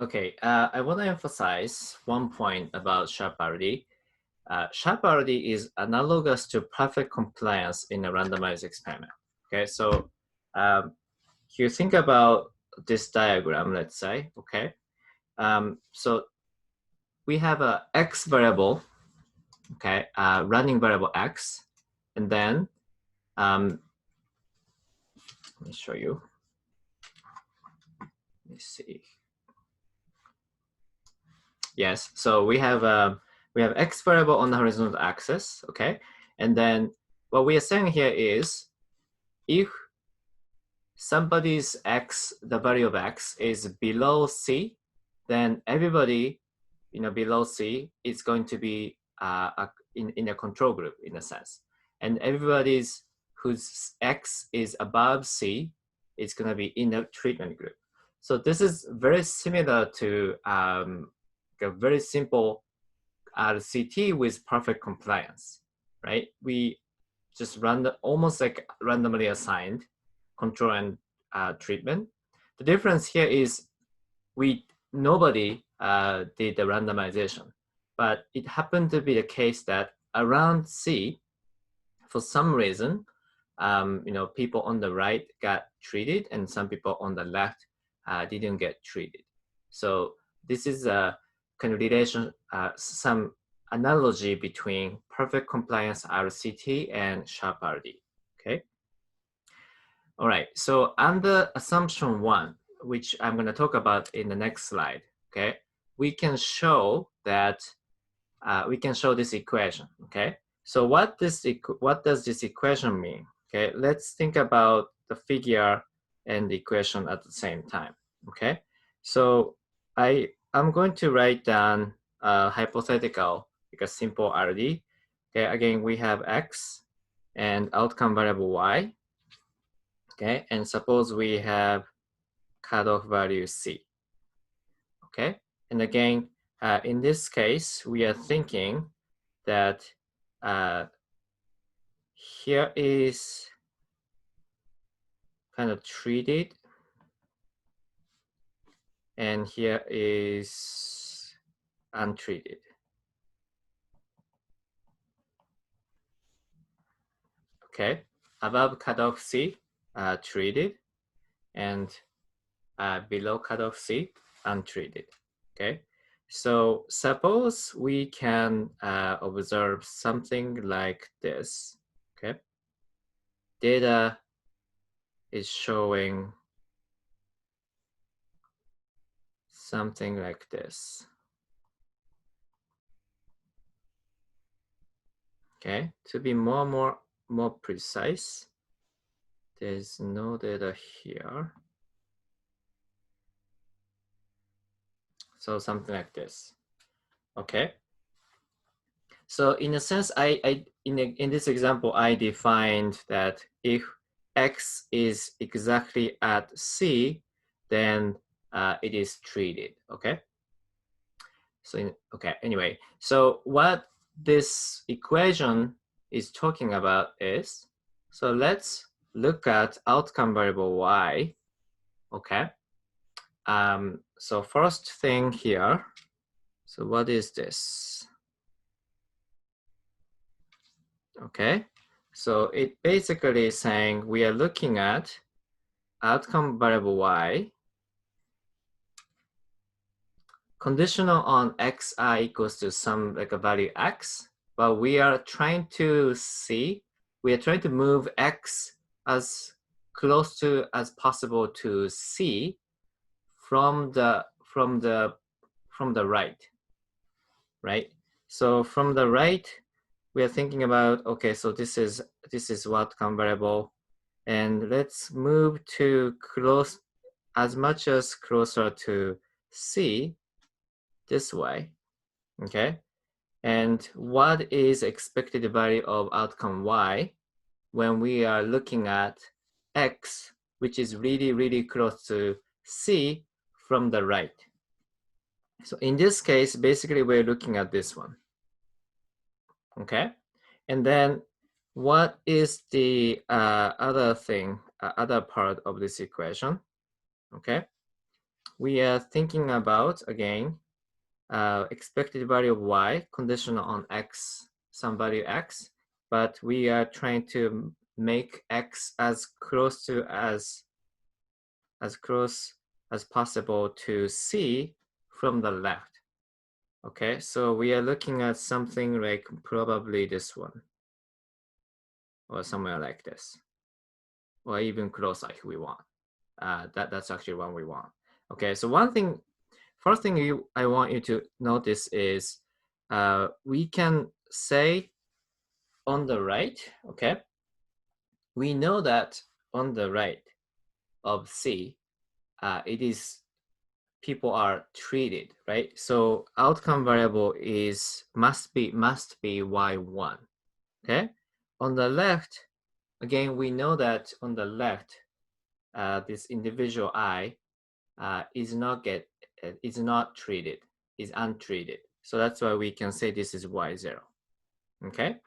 Okay, I want to emphasize one point about sharp parity. Sharp parity is analogous to perfect compliance in a randomized experiment. Okay, so if you think about this diagram, let's say, okay, so we have a x variable, okay, running variable x, and then let me show you. Let me see. Yes, so we have x variable on the horizontal axis, okay, and then what we are saying here is if somebody's x, the value of x is below c, then everybody, below c is going to be in a control group in a sense, and everybody's whose x is above c is going to be in a treatment group. So this is very similar to a very simple RCT with perfect compliance, right? We just run almost like randomly assigned control and treatment. The difference here is nobody did the randomization, but it happened to be the case that around C, for some reason, people on the right got treated and some people on the left didn't get treated. So this is a kind of relation, some analogy between perfect compliance RCT and sharp RD, okay? All right, so under assumption one, which I'm gonna talk about in the next slide, okay? We can show that, we can show this equation, okay? So what does this equation mean? Okay, let's think about the figure and the equation at the same time, okay? So I'm going to write down a hypothetical, like a simple RD. Okay, again, we have X and outcome variable Y, okay? And suppose we have cutoff value C, okay? And again, in this case, we are thinking that here is kind of treated, and here is untreated. Okay, above cutoff C, treated, and below cutoff C, untreated. Okay, so suppose we can observe something like this. Okay, data is showing something like this. Okay, to be more precise, there's no data here. So something like this. Okay. So in a sense, in this example, I defined that if X is exactly at C, then it is treated. Okay. So okay. Anyway, so what this equation is talking about is, so let's look at outcome variable Y. Okay. So first thing here. So what is this? Okay, so it basically is saying we are looking at outcome variable Y conditional on xi equals to some like a value x, but we are trying to move x as close to as possible to C from the right? So from the right, we are thinking about, okay, so this is what outcome variable, and let's move to close as much as closer to C this way, okay? And what is expected value of outcome Y when we are looking at X, which is really close to C from the right? So in this case, basically we're looking at this one, okay? And then what is the other thing, other part of this equation, okay? we are thinking about, again, expected value of y conditional on x, some value x, but we are trying to make x as close as possible to c from the left. Okay, so we are looking at something like probably this one, or somewhere like this, or even closer if we want. That's actually what we want. Okay, so first thing I want you to notice is we can say on the right, okay, we know that on the right of C, it is people are treated, right? So outcome variable must be y1, okay? On the left, again, we know that on the left, this individual I is not treated, is untreated. So that's why we can say this is y0, okay?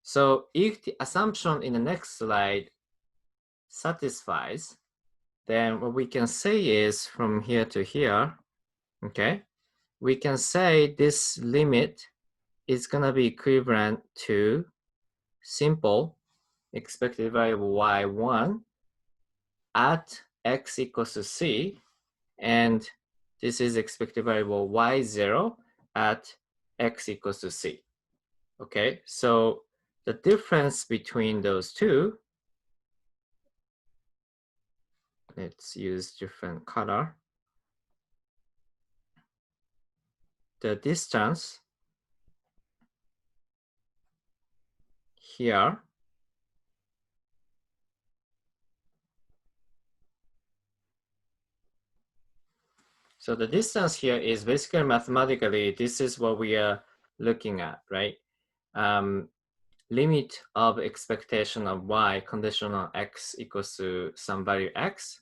So if the assumption in the next slide satisfies, then what we can say is from here to here, okay, we can say this limit is gonna be equivalent to simple expected variable y1 at x equals to c, and this is expected variable y0 at x equals to c. Okay, so the difference between those two, let's use different color. The distance here so the distance here is basically mathematically, this is what we are looking at, right? Limit of expectation of y conditional x equals to some value x.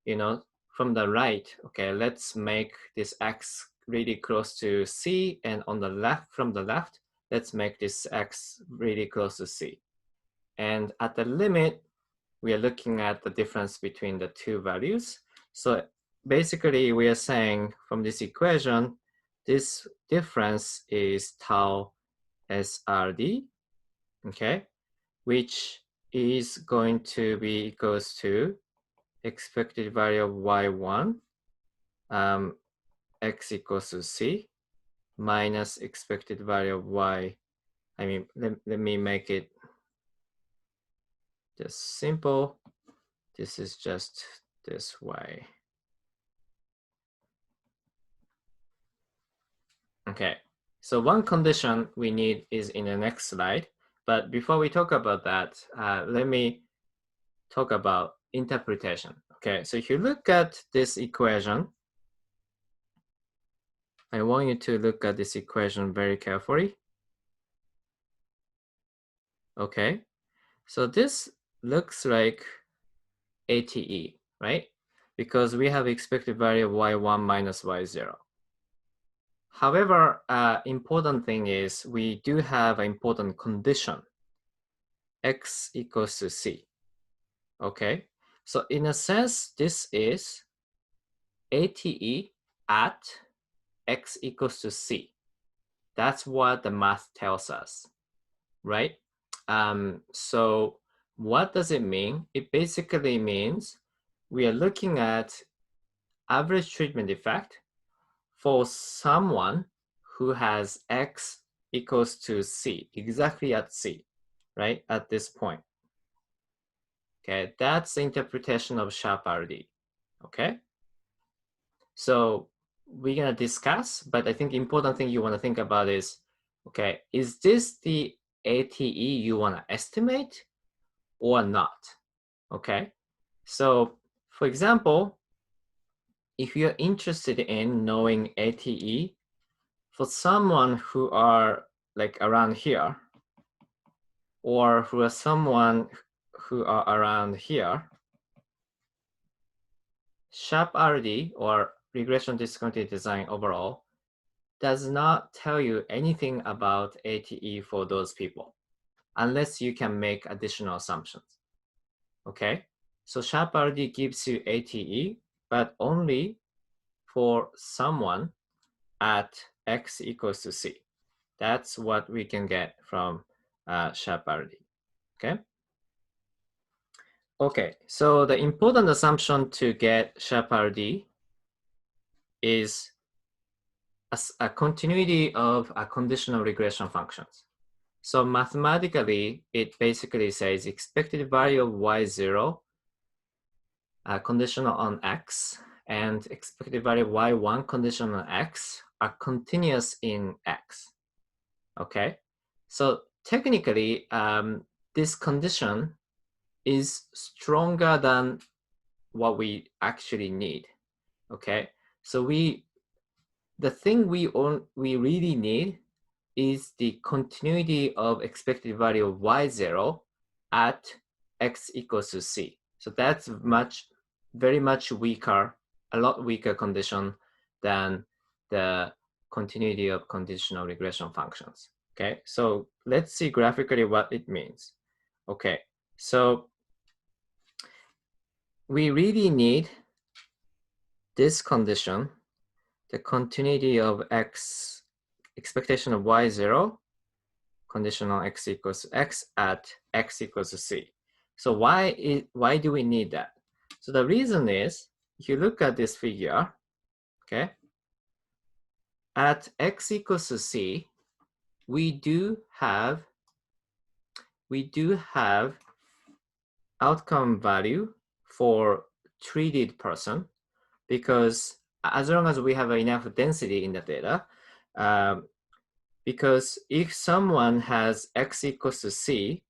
You know, from the right, okay, let's make this x really close to c, and on the left, from the left, let's make this x really close to c. And at the limit, we are looking at the difference between the two values. So basically, we are saying from this equation, this difference is tau SRD, okay, which is going to be equals to expected value of y1, x equals to c, minus expected value of y. I mean, let me make it just simple. This is just this y. Okay, so one condition we need is in the next slide. But before we talk about that, let me talk about interpretation. Okay, so if you look at this equation, I want you to look at this equation very carefully. Okay, so this looks like ATE, right? Because we have expected value of y1 minus y0. However, important thing is we do have an important condition, x equals to c. Okay, so in a sense, this is ATE at x equals to c. That's what the math tells us, right? So what does it mean? It basically means we are looking at average treatment effect for someone who has x equals to c, exactly at c, right? At this point. Okay, that's the interpretation of sharp RD. Okay, so we're gonna discuss, but I think the important thing you want to think about is, okay, is this the ATE you want to estimate or not? Okay, so for example, if you're interested in knowing ATE for someone who are like around here, or who are someone who are around here, sharp RD or regression discontinuity design overall does not tell you anything about ATE for those people unless you can make additional assumptions. Okay, so sharp RD gives you ATE but only for someone at x equals to c. That's what we can get from sharp RD. Okay. Okay, so the important assumption to get sharp RD is a continuity of a conditional regression functions. So mathematically, it basically says expected value of y0 conditional on x and expected value of y1 conditional on x are continuous in x. Okay, so technically, this condition is stronger than what we actually need. Okay, so the thing we really need is the continuity of expected value of y0 at x equals to c. So that's very much weaker, a lot weaker condition than the continuity of conditional regression functions. Okay, so let's see graphically what it means. Okay, so we really need this condition, the continuity of x, expectation of y0, conditional x equals to x at x equals to c. So why do we need that? So the reason is, if you look at this figure, okay, at x equals to c, we do have outcome value for treated person, because as long as we have enough density in the data, because if someone has x equals to c,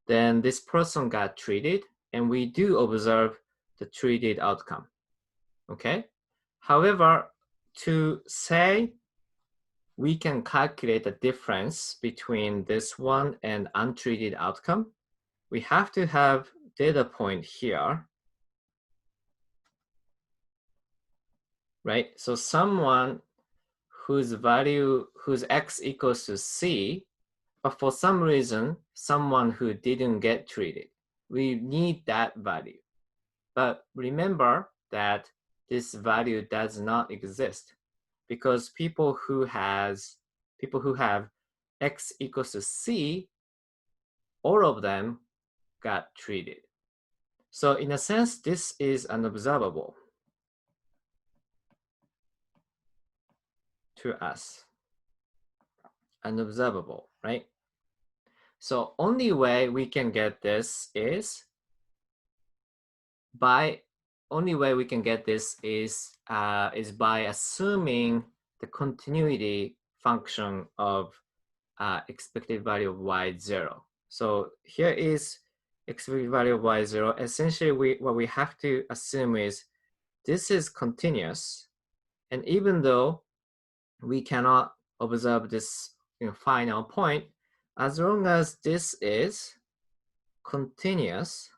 then this person got treated, and we do observe the treated outcome. Okay. However, to say we can calculate the difference between this one and untreated outcome, we have to have data point here, right? So someone whose x equals to c, but for some reason, someone who didn't get treated. We need that value. But remember that this value does not exist, because people who have x equals to c, all of them got treated. So in a sense, this is unobservable to us. Unobservable, right? So only way we can get this is by assuming the continuity function of expected value of y0. So here is expected value of y0. Essentially, what we have to assume is this is continuous, and even though we cannot observe this final point, as long as this is continuous,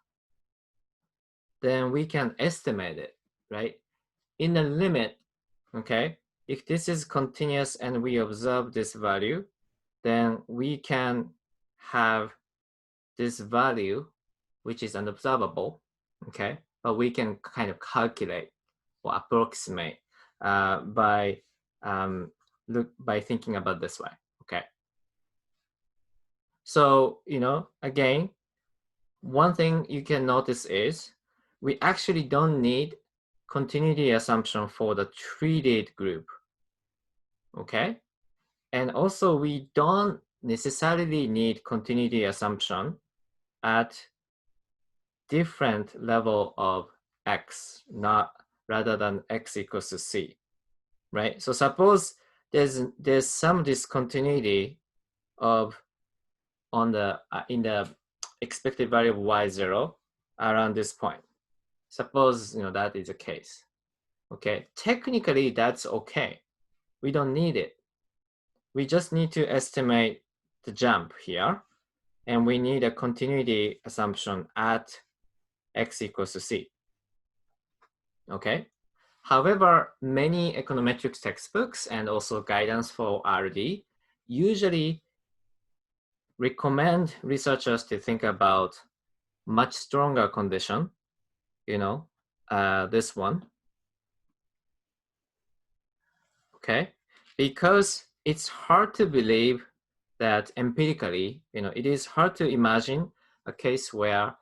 then we can estimate it, right? In the limit, okay? If this is continuous and we observe this value, then we can have this value, which is unobservable, okay? But we can kind of calculate or approximate by thinking about this way, okay? So, again, one thing you can notice is we actually don't need continuity assumption for the treated group, okay? And also, we don't necessarily need continuity assumption at different level of x, rather than x equals to c, right? So suppose there's some discontinuity in the expected value of y0 around this point. Suppose that is the case. Okay, technically that's okay. We don't need it. We just need to estimate the jump here, and we need a continuity assumption at x equals to c. Okay. However, many econometrics textbooks and also guidance for RD usually recommend researchers to think about much stronger condition, this one, okay? Because it's hard to believe that empirically, it is hard to imagine a case where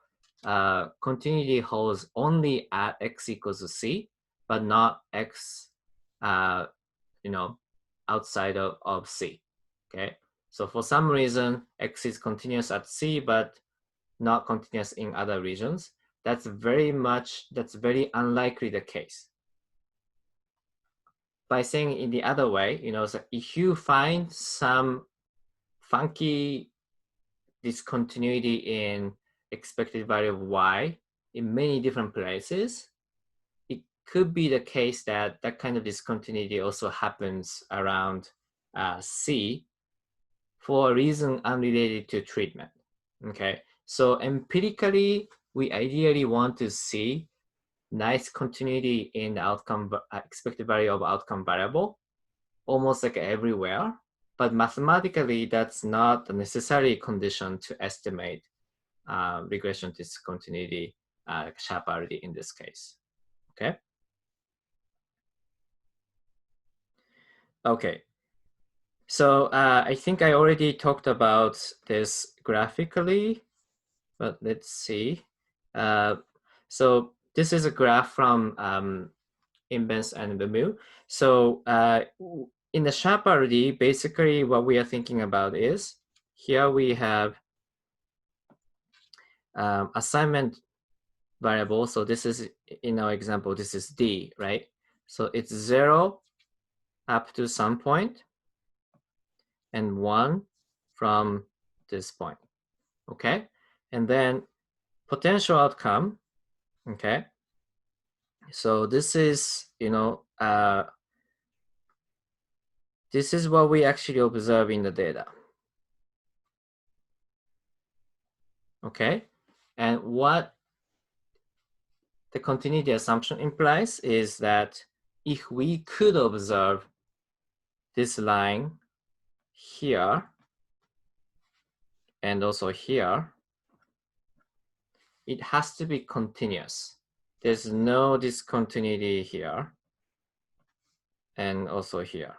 continuity holds only at x equals to c, but not x, outside of c, okay? So for some reason, x is continuous at c, but not continuous in other regions. That's very unlikely the case. By saying in the other way, so if you find some funky discontinuity in expected value of y in many different places, it could be the case that that kind of discontinuity also happens around C for a reason unrelated to treatment, okay? So empirically, we ideally want to see nice continuity in the outcome, expected value of outcome variable, almost like everywhere. But mathematically, that's not a necessary condition to estimate regression discontinuity Chaparity in this case, okay? Okay, so I think I already talked about this graphically, but let's see. So this is a graph from Imbens and Bemu. So in the Chaparity, basically what we are thinking about is, here we have assignment variable. So this is, in our example, this is D, right? So it's 0 up to some point and 1 from this point, okay? And then potential outcome, okay? So this is, this is what we actually observe in the data, okay? And what the continuity assumption implies is that if we could observe this line here and also here, it has to be continuous. There's no discontinuity here and also here.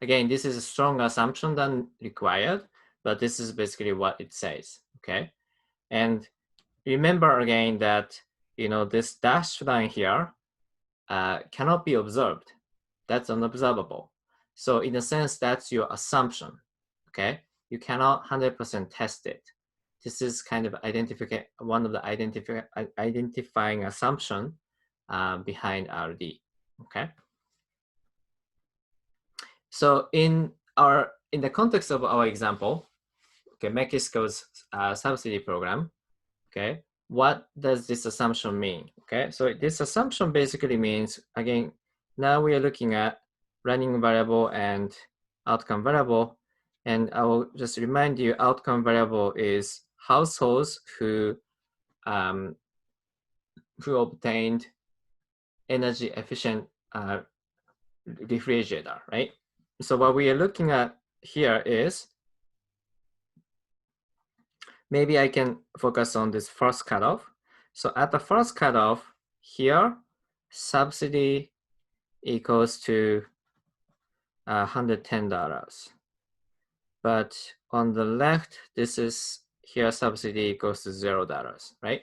Again, this is a strong assumption than required, but this is basically what it says, okay? And remember again that, this dashed line here cannot be observed. That's unobservable. So in a sense, that's your assumption, okay? You cannot 100% test it. This is kind of one of the identifying assumption behind RD, okay? So in the context of our example, okay, Mexico's subsidy program, okay, what does this assumption mean? Okay, so this assumption basically means, again, now we are looking at running variable and outcome variable, and I will just remind you, outcome variable is households who obtained energy efficient refrigerator, right? So what we are looking at here is, maybe I can focus on this first cutoff. So at the first cutoff here, subsidy equals to $110. But on the left, this is here subsidy equals to $0, right?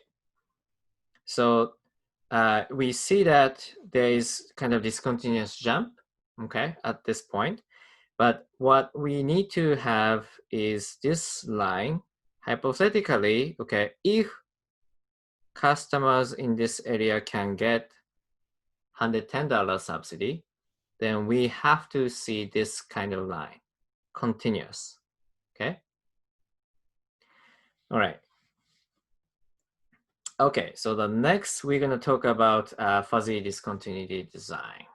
So we see that there is kind of discontinuous jump, okay, at this point. But what we need to have is this line, hypothetically, okay, if customers in this area can get $110 subsidy, then we have to see this kind of line, continuous, okay? All right. Okay, so the next we're gonna talk about fuzzy discontinuity design.